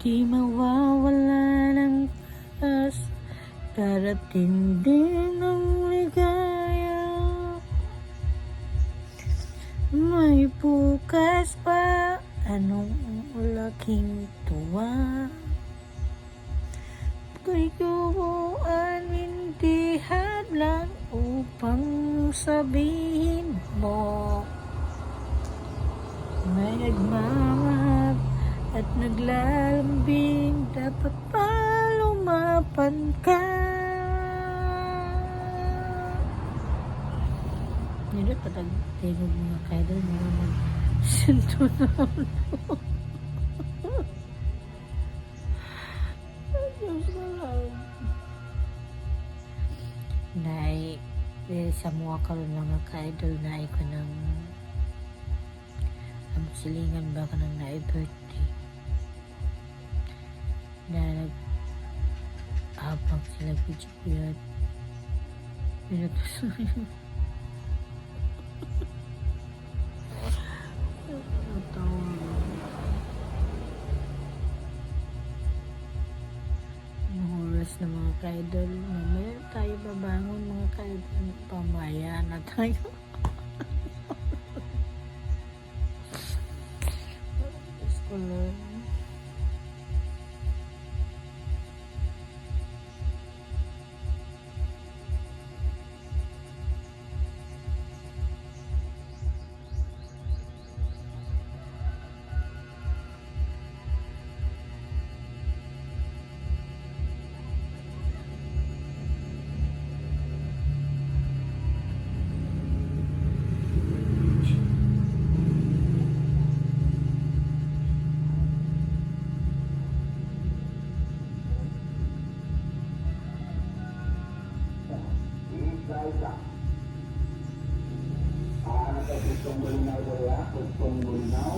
Di mawawala ng tas, darating din ang ligaya. May bukas pa, anong laking tuwa. Ko'y kubuan, hindi hadlang upang sabihin mo. May nagmamahal at naglalambing, dapat pa lumapan ka. Hindi pa tagtingog mga kaidol, mga magsintunan. Nay, sa mga karon mga ka-idol na ko ng ang silingan ba ka ng na-birthday na nag-abang sila video pinatusoy. Oras na mga ka-idol, mamaya tayo babangon mga ka-idol, pamaya na tayo. School. Ang nagkakustong bulinaw, bulinaw,